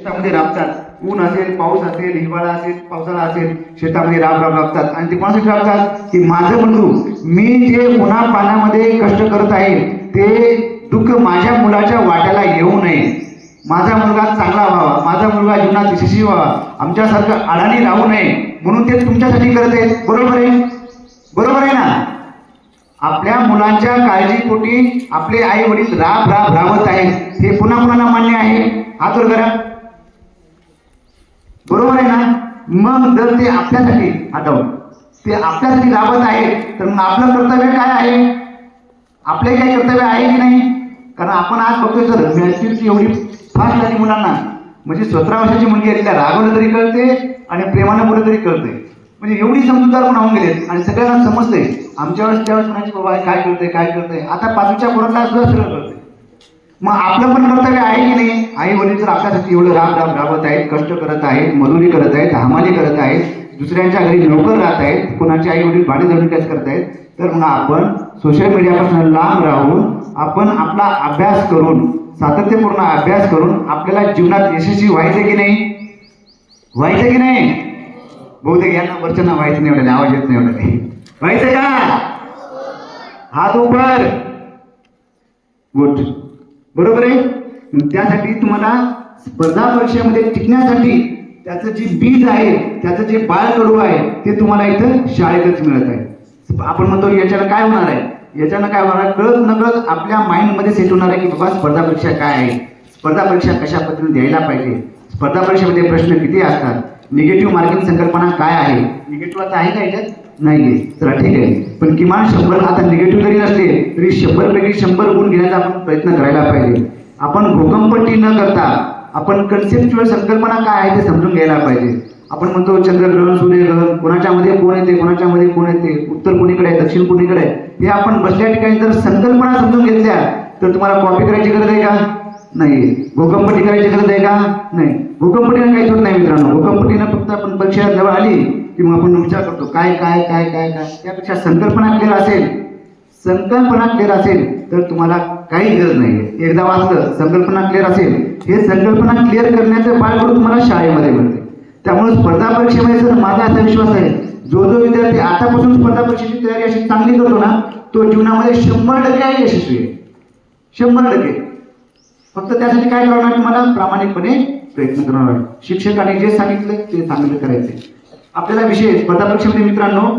शेतामध्ये राबतात. ऊन असेल, पाऊस असेल, हिवाळा असेल, पावसाळा असेल, शेतामध्ये राबतात. आणि ते कोणासाठी राबतात की माझं बंधू, मी जे उन्हा पाण्यामध्ये कष्ट करत आहे ते दुःख माझ्या मुलाच्या वाट्याला येऊ नये, माझा मुलगा चांगला व्हावा, माझा मुलगा जीवनात यशस्वी व्हावा, आमच्यासारखं अडाणी राहू नये, म्हणून ते तुमच्यासाठी करत आहेत. बरोबर आहे? बरोबर आहे ना? आपल्या मुलांच्या काळजीपोटी आपले आई वडील राबत आहेत. हे पुन्हा मुलांना मान्य आहे? हात वर करा. बरोबर आहे ना? मग जर ते आपल्यासाठी ते आपल्यासाठी राबत आहेत तर मग आपलं कर्तव्य काय आहे? आपले काही कर्तव्य आहे की नाही? कारण आपण आज बघतोय सर, मॅच्युरिटी एवढी फास्ट आली मुलांना, म्हणजे 17 वर्षाची मुलगी आहे, तिला रागवलं तरी कळते आणि प्रेमानं बोललं तरी कळते. म्हणजे एवढी समजूतदार पण होऊन गेलेत आणि सगळ्यांना समजते. आमच्या वेळेस त्यावेळेस म्हणायचे बाबा काय कळतंय. आता 5वीच्या पोरांना सुद्धा सगळं कळतंय. मग आपलं पण कर्तव्य आहे की नाही? आई वडील जर आपल्यासाठी एवढं राबत आहेत, कष्ट करत आहेत, मजुरी करत आहेत, हमाली करत आहेत, दुसऱ्यांच्या घरी नोकर राहत आहेत, कोणाचे आई वडील भाडी धरून काय करत आहेत, तर मग आपण सोशल मीडियापासून लांब राहून आपण आपला अभ्यास करून, सातत्यपूर्ण अभ्यास करून आपल्याला जीवनात यशस्वी व्हायचं की नाही? व्हायचं की नाही? बहुतेक यांना वरच्यांना व्हायचं नाही, एवढं आवाज येत नाही, एवढं व्हायचं का? हात उपर. गुड. बरोबर आहे? त्यासाठी तुम्हाला स्पर्धा परीक्षेमध्ये टिकण्यासाठी त्याचं जे बीज आहे, त्याचं जे बाळकडू आहे ते तुम्हाला इथं शाळेतच मिळत आहे. आपण म्हणतो याच्यानं काय होणार आहे, याच्यानं काय होणार आहे, कळत नकळत आपल्या माइंडमध्ये सेट होणार आहे की बाबा स्पर्धा परीक्षा काय आहे, स्पर्धा परीक्षा कशा पद्धतीने द्यायला पाहिजे, स्पर्धा परीक्षेमध्ये प्रश्न किती असतात, निगेटिव्ह मार्किंग संकल्पना काय आहे. निगेटिव्ह आता आहे का याच्यात? नाही. चला ठीक आहे, पण किमान 100, आता निगेटिव्ह जरी नसले तरी 100 पैकी 100 गुण घेण्याचा आपण प्रयत्न करायला पाहिजे. आपण घोकंपट्टी न करता आपण कन्सेप्च्युअल संकल्पना काय आहे ते समजून घ्यायला पाहिजे. आपण म्हणतो चंद्रग्रहण, सूर्यग्रहण, कोणाच्यामध्ये कोण येते, कोणाच्यामध्ये कोण येते, उत्तर कोणीकडे आहे, दक्षिण कोणीकडे आहे, हे आपण बसल्या ठिकाणी जर संकल्पना समजून घेतल्या तर तुम्हाला कॉपी करायची गरज आहे का? नाही. भूकंपट्टी करायची गरज आहे का? नाही. भूकंपट्टीनं काहीच होत नाही मित्रांनो. भूकंपट्टीनं फक्त आपण परीक्षा जवळ आली की मग आपण विचार करतो काय काय काय काय काय. त्यापेक्षा संकल्पना क्लिअर असेल तर तुम्हाला काही गरज नाही. एकदा वाचलं, संकल्पना क्लिअर असेल, हे संकल्पना क्लिअर करण्याचं बाळकडून तुम्हाला शाळेमध्ये मिळते. त्यामुळे स्पर्धा परीक्षेमध्ये सर माझा असा विश्वास आहे, जो विद्यार्थी आतापासून स्पर्धा परीक्षेची तयारी अशी चांगली करतो ना, तो जीवनामध्ये 100% यशस्वी आहे. 100%. फक्त त्यासाठी काय करावं लागेल? तुम्हाला प्रामाणिकपणे प्रयत्न करावा लागेल. शिक्षकांनी जे सांगितलं ते चांगलं करायचे. आपल्याला विषय स्पर्धा परीक्षेमध्ये मित्रांनो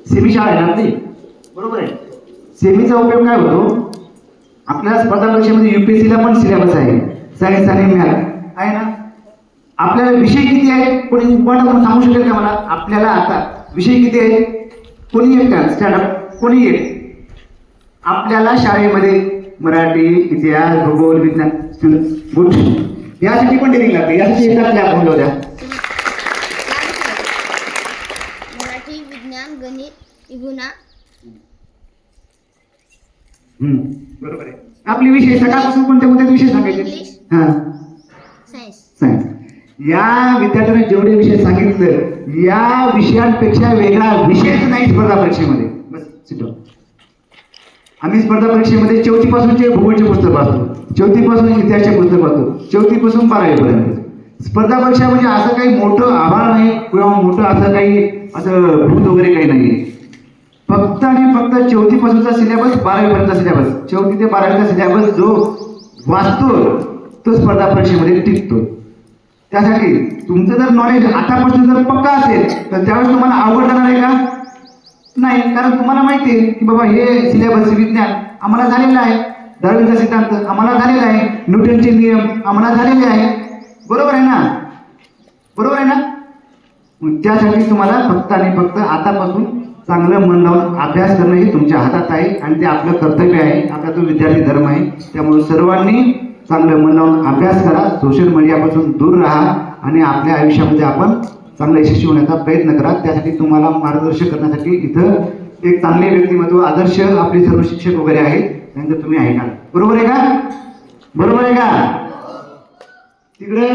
सेमी शाळा आहे ना आपली, बरोबर आहे? सेमीचा उपयोग काय होतो? आपल्याला स्पर्धा परीक्षेमध्ये UPSCला पण सिलेबस आहे, सायन्स आणि मॅथ आहे ना. आपल्याला विषय किती आहेत? कोणी इम्पॉर्टंट सांगू शकेल का मला? आपल्याला आता विषय किती आहेत? कोणी एक का स्टँडअप? कोणी एक? आपल्याला शाळेमध्ये मराठी, इतिहास, भूगोल, विज्ञान, गुड, यासाठी पण ट्रेनिंग लागते. यासाठी एकदा क्लॅप होऊन द्या. मराठी, विज्ञान, गणित, इगुणा. बरोबर आहे. आपले विषय सकाळपासून कोणते विषय सांगायचे? हा, सायन्स. या विद्यार्थ्यांना जेवढे विषय सांगितलं, या विषयांपेक्षा वेगळा विषयच नाही स्पर्धा परीक्षेमध्ये. बस सिटो. आम्ही स्पर्धा परीक्षेमध्ये 4थी पासूनचे भूगोलचे पुस्तक वाचतो, 4थी पासून इतिहासचे पुस्तक वाचतो, 4थी पासून 12वी पर्यंत. स्पर्धा परीक्षा म्हणजे असं काही मोठं आभार नाही किंवा मोठं असं काही असं भूत वगैरे काही नाही. फक्त आणि फक्त 4थी पासूनचा सिलेबस, 12वी पर्यंतचा सिलेबस, 4थी ते 12वीचा सिलेबस जो वाचतो तो स्पर्धा परीक्षेमध्ये टिकतो. त्यासाठी तुमचं जर नॉलेज आतापासून जर पक्का असेल तर त्यावेळेस तुम्हाला अवघड जाणार आहे का? नाही. कारण तुम्हाला माहिती आहे की बाबा हे सिलेबस विज्ञान आम्हाला झालेलं आहे, डार्विनचा सिद्धांत आम्हाला झालेला आहे, न्यूटनचे नियम आम्हाला झालेले आहे. बरोबर आहे ना? बरोबर आहे ना? त्यासाठी तुम्हाला फक्त आणि फक्त आतापासून चांगलं मन लावून अभ्यास करणं हे तुमच्या हातात आहे आणि ते आपलं कर्तव्य आहे. आपला तो विद्यार्थी धर्म आहे. त्यामुळे सर्वांनी चांगलं मन लावून अभ्यास करा, सोशल मीडियापासून दूर राहा आणि आपल्या आयुष्यामध्ये आपण चांगलं यशस्वी होण्याचा प्रयत्न करा. त्यासाठी तुम्हाला मार्गदर्शन करण्यासाठी इथं एक चांगले व्यक्तिमत्व, आदर्श आपले सर्व शिक्षक वगैरे आहेत, त्यांचं तुम्ही ऐका. बरोबर आहे का? बरोबर आहे का? तिकडे